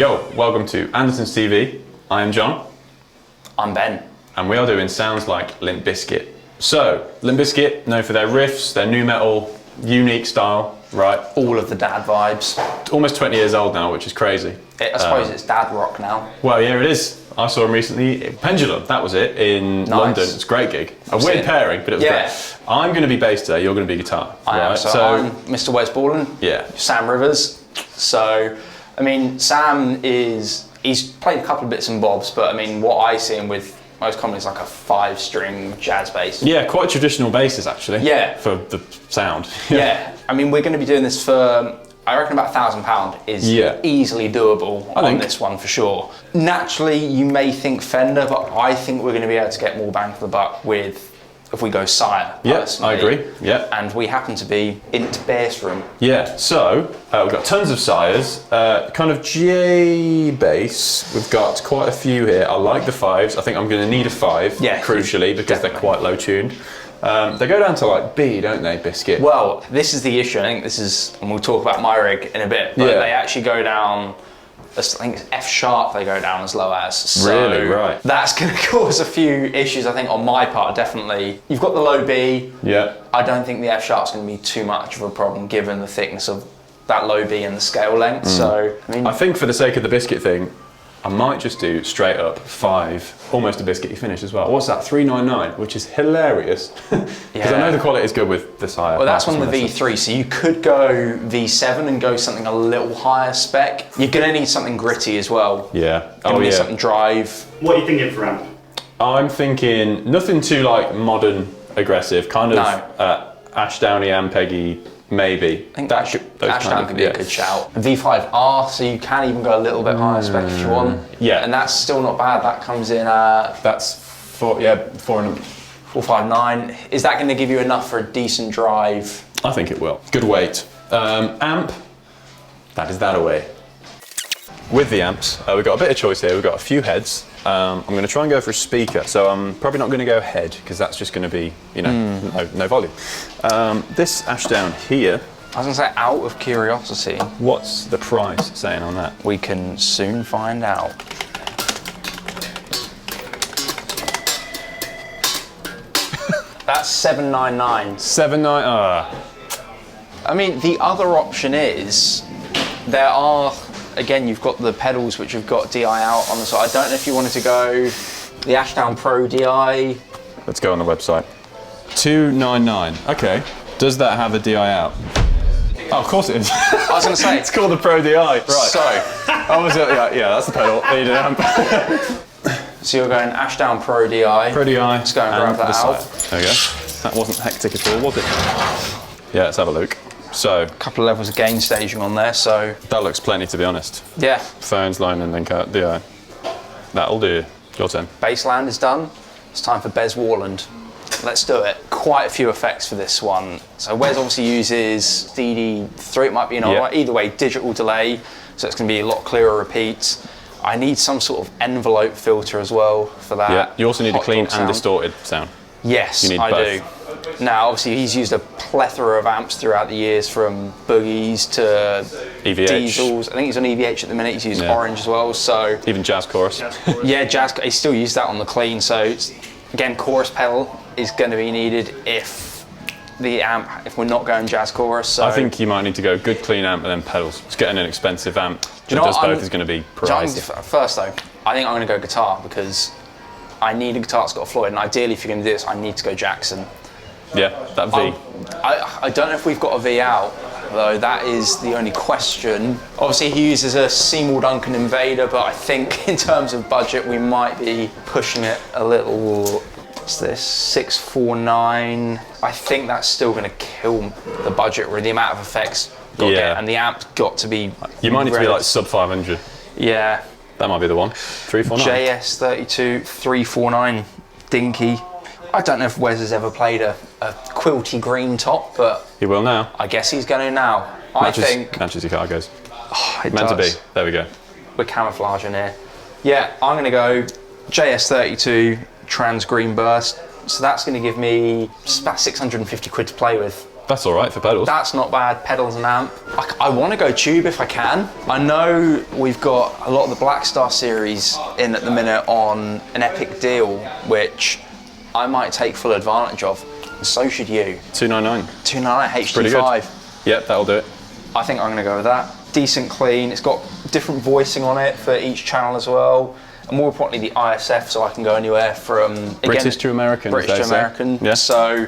Yo, welcome to Andertons TV. I am John. I'm Ben. And we are doing sounds like Limp Bizkit. So, Limp Bizkit, known for their riffs, their nu metal, unique style, right? All of the dad vibes. Almost 20 years old now, which is crazy. I suppose it's dad rock now. Well, yeah, it is. I saw him recently. Pendulum, that was it, in London. It's a great gig. A weird pairing, but it was great. I'm going to be bass today, you're going to be guitar. I am, so I'm Mr. Wes Ballin. Yeah. Sam Rivers. So, I mean, Sam he's played a couple of bits and bobs, but I mean, what I see him with most commonly is like a 5-string jazz bass. Yeah, quite traditional basses actually. Yeah. For the sound. Yeah. I mean, we're going to be doing this for, I reckon about £1,000 is easily doable on this one for sure. Naturally, you may think Fender, but I think we're going to be able to get more bang for the buck if we go Sire. Yes, I agree. Yeah. And we happen to be in bass room. Yeah, so we've got tons of Sires, kind of G bass. We've got quite a few here. I like the 5s. I think I'm going to need a 5, crucially, because they're quite low tuned. They go down to like B, don't they, Bizkit? Well, this is the issue. I think this is, and we'll talk about my rig in a bit, but they actually go down, I think it's F sharp they go down as low as. So really? Right. That's going to cause a few issues, I think, on my part, definitely. You've got the low B. Yeah. I don't think the F sharp's going to be too much of a problem given the thickness of that low B and the scale length. So, I think for the sake of the Bizkit thing, I might just do straight up 5, almost a Bizkit finish as well. What's that, 399, which is hilarious. Because I know the quality is good with the Sire. Well, that's on the V3, so you could go V7 and go something a little higher spec. You're going to need something gritty as well. Yeah. You're going to need something drive. What are you thinking for amp? I'm thinking nothing too like modern aggressive, kind of Ashdowny, Ampeggy. Maybe. I think Ashdown could be a good shout. V5R, so you can even go a little bit higher spec if you want. Yeah. And that's still not bad. That comes in at... That's 459. Is that going to give you enough for a decent drive? I think it will. Good weight. Amp, that is that away. With the amps, we've got a bit of choice here. We've got a few heads. I'm going to try and go for a speaker, so I'm probably not going to go head because that's just going to be, you know, no volume. This Ashdown here. I was going to say, out of curiosity. What's the price saying on that? We can soon find out. That's $799. $799. I mean, the other option is there are. Again, you've got the pedals which have got DI out on the side. I don't know if you wanted to go the Ashdown Pro DI. Let's go on the website. $299. Okay. Does that have a DI out? Oh, of course it is. I was going to say. It's called the Pro DI. Right. So. Yeah, that's the pedal. Need an amp. So you're going Ashdown Pro DI. Pro DI. Let's go and grab that out. There we go. That wasn't hectic at all, was it? Yeah, let's have a look. So, a couple of levels of gain staging on there, so... That looks plenty, to be honest. Yeah. Phones, line, and then cut. DI. That'll do. Your turn. Bassland is done. It's time for Bez Warland. Let's do it. Quite a few effects for this one. So Wes obviously uses DD3, it might be an alright. Either way, digital delay, so it's going to be a lot clearer repeats. I need some sort of envelope filter as well for that. Yeah, you also need a clean and distorted sound. Yes, you need I both. do. Now, obviously, he's used a plethora of amps throughout the years, from boogies to EVH. diesels. I think he's on EVH at the minute. He's used Orange as well. So even jazz chorus. Yeah, jazz. He still used that on the clean. So again, chorus pedal is going to be needed if we're not going jazz chorus. So I think you might need to go good clean amp and then pedals. Just getting an expensive amp that does both is going to be pricey. First though, I think I'm going to go guitar because I need a guitar that's got a Floyd, and ideally, if you're going to do this, I need to go Jackson. Yeah, that V. I don't know if we've got a V out, though. That is the only question. Obviously, he uses a Seymour Duncan Invader, but I think in terms of budget, we might be pushing it a little. What's this? 649. I think that's still going to kill the budget with the amount of effects got to get, and the amp's got to be. You might need to be like sub 500. Yeah. That might be the one. 349. JS32 349 Dinky. I don't know if Wes has ever played a quilty green top, but he will now. I guess he's going to now. Matches your cargoes. Oh, it meant does. to be. There we go. We're camouflaging here. Yeah, I'm going to go JS32 Trans Green Burst. So that's going to give me about 650 quid to play with. That's all right for pedals. That's not bad, pedals and amp. I want to go tube if I can. I know we've got a lot of the Black Star series in at the minute on an epic deal, which I might take full advantage of, and so should you. 299. 299 HT5. Pretty good. Yep, that'll do it. I think I'm going to go with that. Decent clean, it's got different voicing on it for each channel as well. And more importantly, the ISF, so I can go anywhere from British to American. British to American. Yeah. So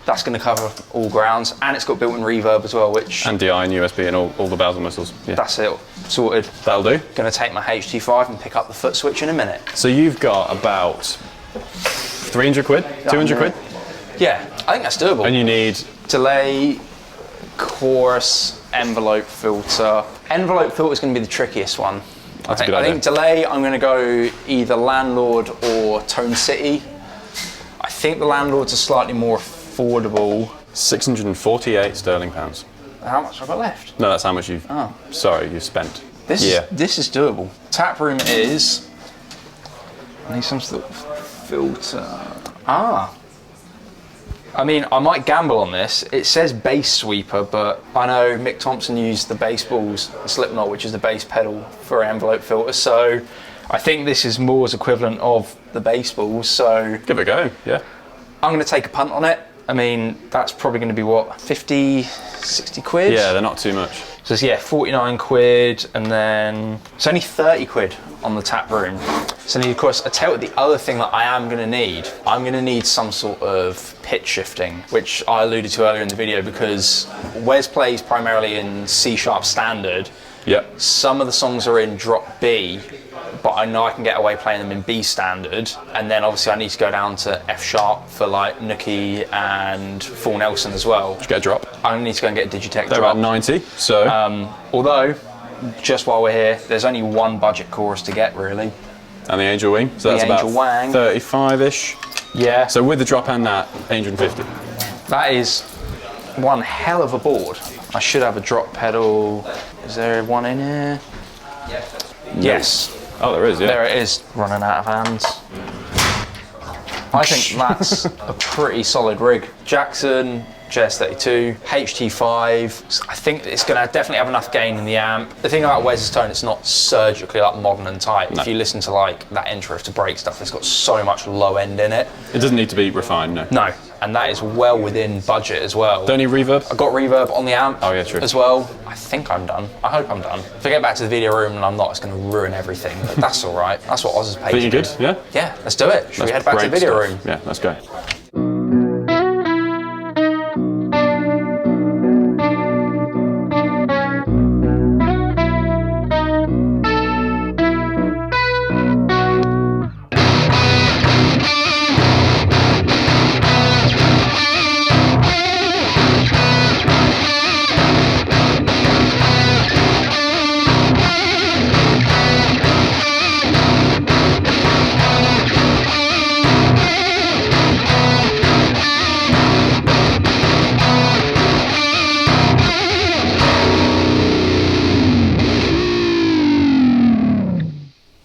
that's going to cover all grounds, and it's got built-in reverb as well, which and DI and USB and all the bells and whistles. Yeah. That's it, sorted. That'll do. Going to take my HT5 and pick up the foot switch in a minute. So you've got about 300 quid, 200 quid. Yeah, I think that's doable. And you need delay, chorus, envelope filter. Envelope filter is going to be the trickiest one. That's a good idea. I think delay, I'm going to go either Landlord or Tone City. I think the Landlords are slightly more affordable. 648 sterling pounds. How much have I got left? No, that's how much you've. Oh. Sorry, you spent. This is doable. Tap room is. I need some sort of filter. I mean, I might gamble on this. It says bass sweeper, but I know Mick Thompson used the bass balls, Slipknot, which is the bass pedal for envelope filter. So I think this is Moore's equivalent of the bass balls. So give it a go. Yeah. I'm going to take a punt on it. I mean, that's probably going to be what, 50, 60 quid? Yeah, they're not too much. So it's, yeah, 49 quid, and then it's only 30 quid on the tap room. So of course, I tell you the other thing that I am going to need. I'm going to need some sort of pitch shifting, which I alluded to earlier in the video, because Wes plays primarily in C# standard. Yep. Some of the songs are in drop B, but I know I can get away playing them in B standard, and then obviously I need to go down to F# for like Nookie and Full Nelson as well. Just get a drop. I need to go and get a Digitech They're drop. about 90, so. Although, just while we're here, there's only one budget chorus to get really. And the Angel Wing, so that's Angel about Wang. 35-ish. Yeah. So with the drop and that, 150. That is one hell of a board. I should have a drop pedal. Is there one in here? Yes. Oh, there is, yeah. There it is, running out of hands. I think that's a pretty solid rig. Jackson, JS32, HT5. I think it's going to definitely have enough gain in the amp. The thing about Wes's tone, it's not surgically like modern and tight. No. If you listen to like that intro to break stuff, it's got so much low end in it. It doesn't need to be refined, no. No, and that is well within budget as well. Don't need reverb? I got reverb on the amp as well. I think I'm done. I hope I'm done. If I get back to the video room and I'm not, it's going to ruin everything. But that's all right. That's what Oz has paid. Think you're good? Yeah? Yeah, let's do it. Should we head back to the video room? Yeah, let's go.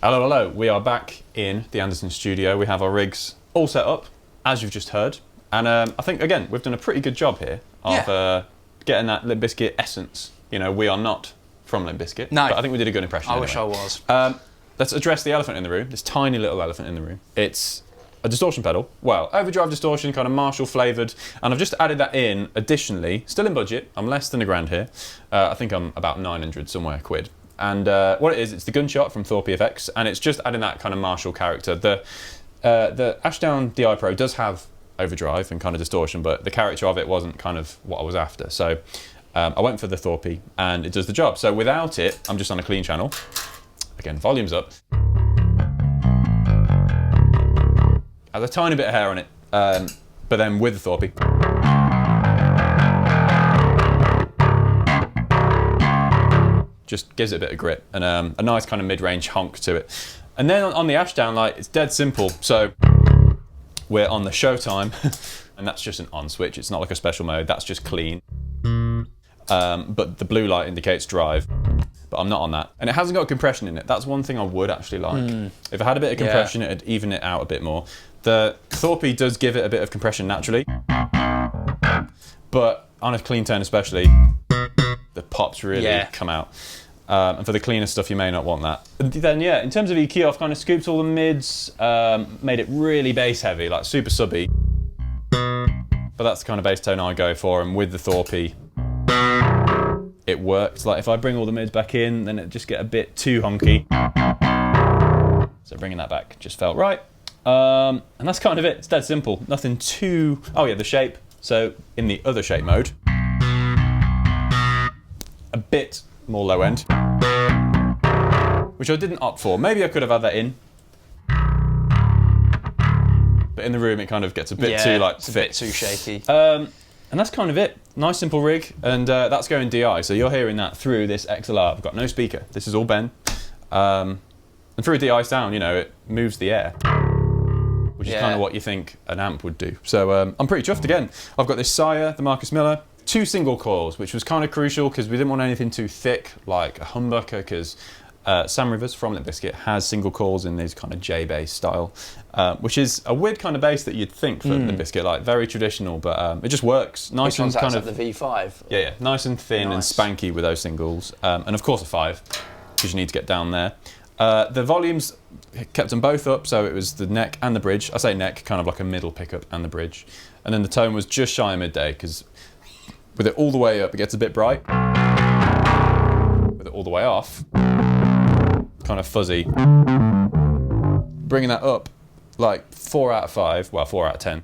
Hello, we are back in the Andertons studio. We have our rigs all set up, as you've just heard. And I think, again, we've done a pretty good job here of getting that Limp Bizkit essence. You know, we are not from Limp Bizkit, no, but I think we did a good impression. I wish I was. Let's address the elephant in the room, this tiny little elephant in the room. It's a distortion pedal. Well, overdrive distortion, kind of Marshall flavoured. And I've just added that in additionally, still in budget. I'm less than £1,000 here. I think I'm about 900 somewhere quid. And what it is, it's the gunshot from Thorpe FX, and it's just adding that kind of Marshall character. The Ashdown DI Pro does have overdrive and kind of distortion, but the character of it wasn't kind of what I was after. So I went for the Thorpe, and it does the job. So without it, I'm just on a clean channel. Again, volume's up. Has a tiny bit of hair on it, but then with the Thorpe. Just gives it a bit of grit and a nice kind of mid-range honk to it. And then on the Ashdown, like, it's dead simple. So we're on the Showtime, and that's just an on switch. It's not like a special mode. That's just clean. But the blue light indicates drive. But I'm not on that. And it hasn't got compression in it. That's one thing I would actually like. If it had a bit of compression, it'd even it out a bit more. The Thorpe does give it a bit of compression naturally, but on a clean tone especially, the pops really come out. And for the cleaner stuff, you may not want that. And then yeah, in terms of EQ, I've kind of scooped all the mids, made it really bass heavy, like super subby. But that's the kind of bass tone I go for, and with the Thorpe, it works. Like if I bring all the mids back in, then it just get a bit too honky. So bringing that back just felt right. And that's kind of it. It's dead simple. Nothing too... Oh yeah, the shape. So in the other shape mode, a bit more low end, which I didn't opt for. Maybe I could have had that in, but in the room it kind of gets a bit too like it's a bit too shaky. And that's kind of it. Nice simple rig, and that's going DI. So you're hearing that through this XLR. I've got no speaker. This is all Ben, and through a DI sound, you know, it moves the air, which is kind of what you think an amp would do. So I'm pretty chuffed again. I've got this Sire, the Marcus Miller, 2 single coils, which was kind of crucial because we didn't want anything too thick, like a humbucker, because Sam Rivers from Limp Bizkit has single coils in this kind of J-bass style, which is a weird kind of bass that you'd think for Limp Bizkit, like very traditional, but it just works. Nice and kind of the V5. Yeah, nice and thin and spanky with those singles, and of course a 5, because you need to get down there. The volumes kept them both up, so it was the neck and the bridge. I say neck, kind of like a middle pickup and the bridge, and then the tone was just shy of midday because with it all the way up, it gets a bit bright. With it all the way off, kind of fuzzy. Bringing that up, like 4 out of 5, well, 4 out of 10.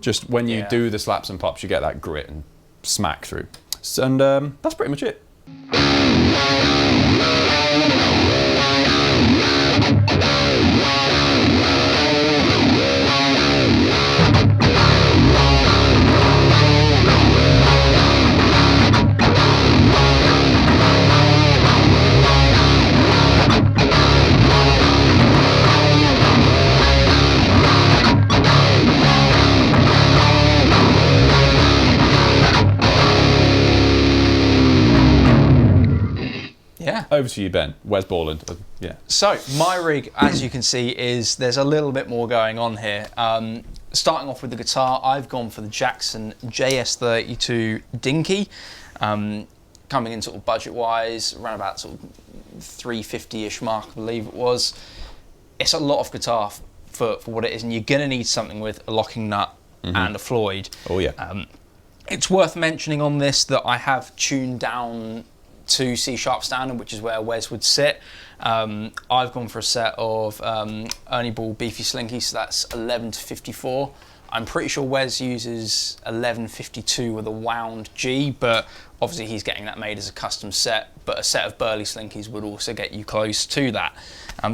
Just when you do the slaps and pops, you get that grit and smack through. And that's pretty much it. Over to you, Ben. Where's Borland? Yeah. So my rig, as you can see, there's a little bit more going on here. Starting off with the guitar, I've gone for the Jackson JS32 Dinky, coming in sort of budget-wise, around about sort of 350-ish mark, I believe it was. It's a lot of guitar for what it is, and you're gonna need something with a locking nut and a Floyd. Oh yeah. It's worth mentioning on this that I have tuned down to C# standard, which is where Wes would sit. I've gone for a set of Ernie Ball Beefy Slinky, so that's 11 to 54. I'm pretty sure Wes uses 1152 with a wound G, but obviously he's getting that made as a custom set, but a set of Burley Slinkies would also get you close to that.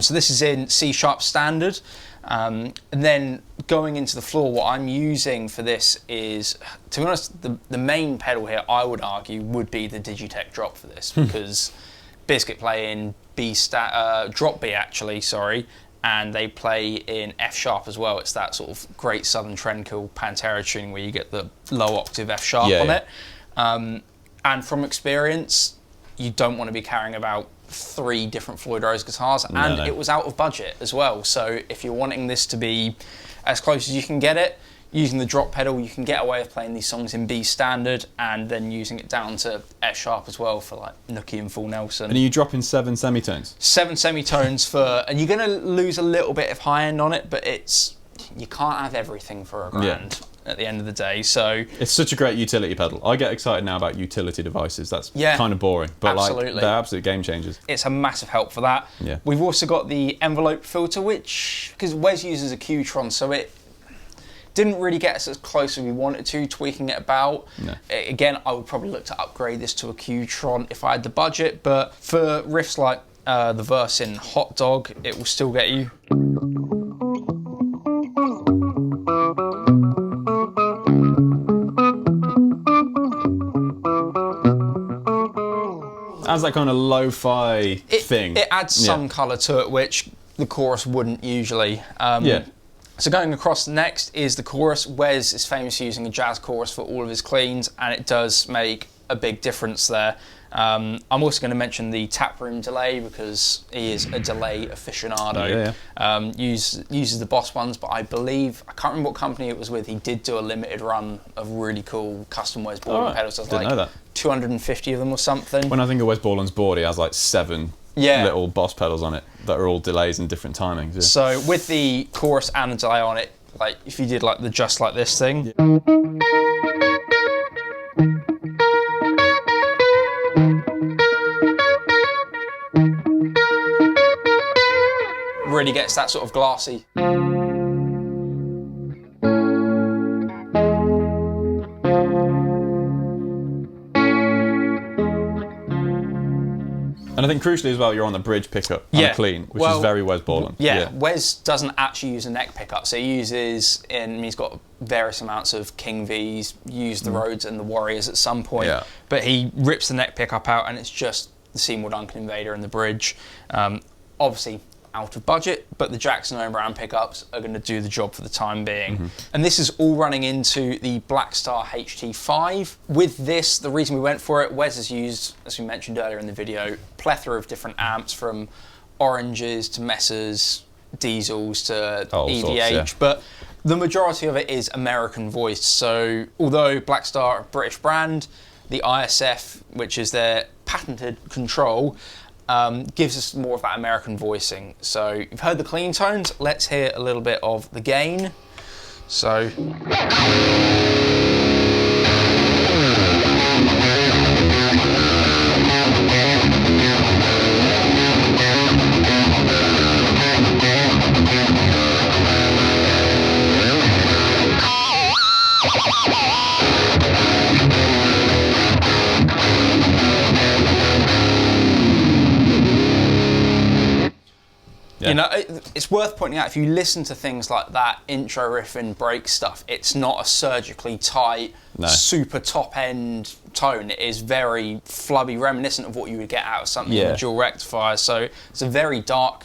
So this is in C# standard. And then going into the floor, what I'm using for this is, to be honest, the main pedal here, I would argue, would be the Digitech drop for this, because Bizkit play in drop B actually, sorry, and they play in F sharp as well. It's that sort of great Southern Trendkill Pantera tuning where you get the low octave F sharp on it. And from experience, you don't want to be carrying about 3 different Floyd Rose guitars, and it was out of budget as well. So if you're wanting this to be as close as you can get it, using the drop pedal, you can get away with playing these songs in B standard and then using it down to F sharp as well for like Nookie and Full Nelson. And are you dropping 7 semitones? 7 semitones for, and you're going to lose a little bit of high end on it, but you can't have everything for a grand. At the end of the day, so it's such a great utility pedal. I get excited now about utility devices. That's kind of boring, but like they're absolute game changers. It's a massive help for that. Yeah. We've also got the envelope filter, which, because Wes uses a Qtron, so it didn't really get us as close as we wanted to, tweaking it about. No. Again, I would probably look to upgrade this to a Qtron if I had the budget, but for riffs like the verse in Hot Dog, it will still get you. As that kind of lo-fi thing. It adds some colour to it, which the chorus wouldn't usually. So going across next is the chorus. Wes is famous for using a jazz chorus for all of his cleans, and it does make a big difference there. I'm also going to mention the taproom delay because he is a delay aficionado. Uses the Boss ones, but I believe, I can't remember what company it was with, he did do a limited run of really cool custom Wes Borland pedals. Didn't know that. 250 of them or something. When I think of Wes Borland's board, he has like 7 little Boss pedals on it that are all delays in different timings. Yeah. So with the chorus and the delay on it, like if you did like the just like this thing, really gets that sort of glassy. And I think crucially as well, you're on the bridge pickup on a clean, which is very Wes Borland. Wes doesn't actually use a neck pickup, so he uses, he's got various amounts of King V's, used the Rhodes and the Warriors at some point, but he rips the neck pickup out and it's just the Seymour Duncan Invader and the bridge. Obviously out of budget, but the Jackson O'Brien pickups are going to do the job for the time being. And this is all running into the Blackstar HT5. With this, the reason we went for it, Wes has used, as we mentioned earlier in the video, plethora of different amps from oranges to Messrs, diesels to EVH, but the majority of it is American voiced. So although Blackstar are a British brand, the ISF, which is their patented control, gives us more of that American voicing. So you've heard the clean tones, let's hear a little bit of the gain. So you know, it's worth pointing out, if you listen to things like that intro riff and break stuff, it's not a surgically tight, super top-end tone. It is very flubby, reminiscent of what you would get out of something in a dual rectifier. So it's a very dark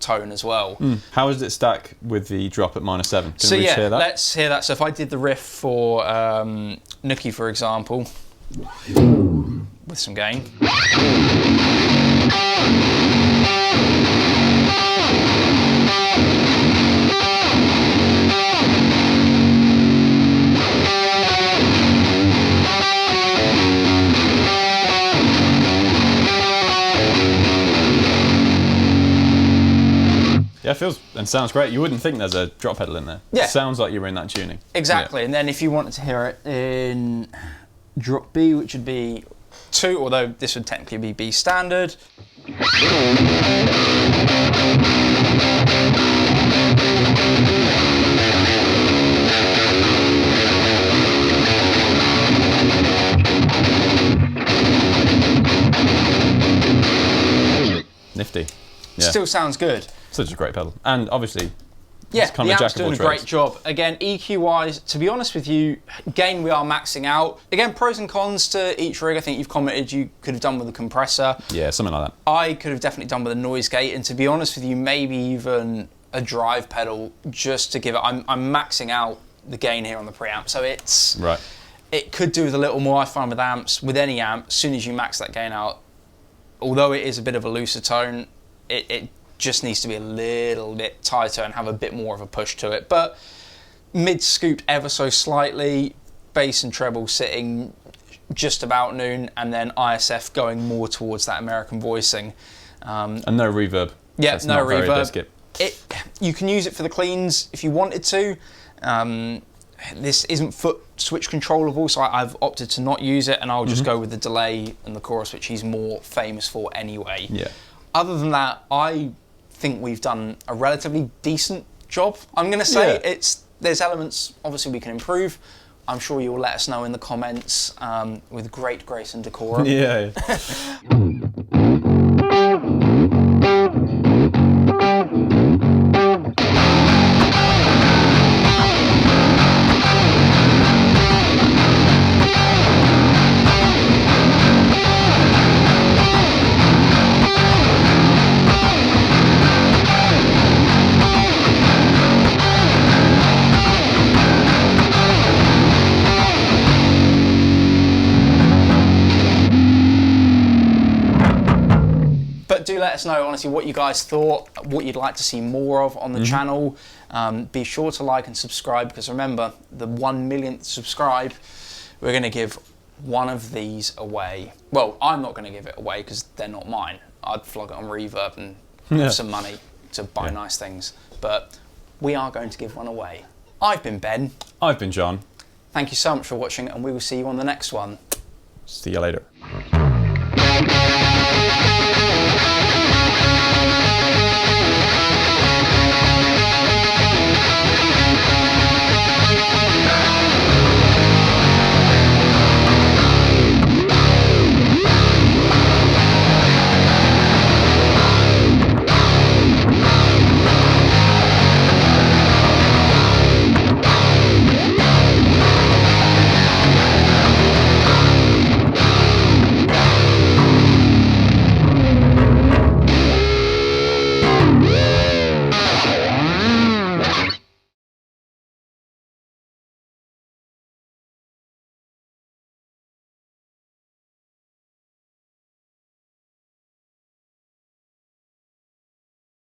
tone as well. How does it stack with the drop at -7? So hear that? Let's hear that. So if I did the riff for Nookie, for example, with some gain. Yeah, it feels and sounds great. You wouldn't think there's a drop pedal in there. Yeah. It sounds like you're in that tuning. Exactly, and then if you wanted to hear it in drop B, which would be 2, although this would technically be B standard. Nifty. Still sounds good. Such a great pedal. And obviously, yeah, it's kind the of a amp's jack of all doing a trades. great job. Again, EQ-wise, to be honest with you, gain we are maxing out. Again, pros and cons to each rig. I think you've commented you could have done with a compressor. Yeah, something like that. I could have definitely done with a noise gate, and to be honest with you, maybe even a drive pedal just to give it. I'm maxing out the gain here on the preamp, so it's it could do with a little more. I find with amps, with any amp, as soon as you max that gain out, although it is a bit of a looser tone, it just needs to be a little bit tighter and have a bit more of a push to it. But mid scooped ever so slightly, bass and treble sitting just about noon, and then ISF going more towards that American voicing. And no reverb. Yeah, That's no not very reverb. Bizkit. You can use it for the cleans if you wanted to. This isn't foot switch controllable, so I've opted to not use it, and I'll just go with the delay and the chorus, which he's more famous for anyway. Yeah. Other than that, I think we've done a relatively decent job. I'm going to say there's elements obviously we can improve. I'm sure you'll let us know in the comments with great grace and decorum. Yeah. us know, honestly, what you guys thought, what you'd like to see more of on the channel. Be sure to like and subscribe, because remember, the 1 millionth subscribe, we're going to give one of these away. Well, I'm not going to give it away because they're not mine. I'd flog it on Reverb and have some money to buy nice things. But we are going to give one away. I've been Ben. I've been John. Thank you so much for watching, and we will see you on the next one. See you later.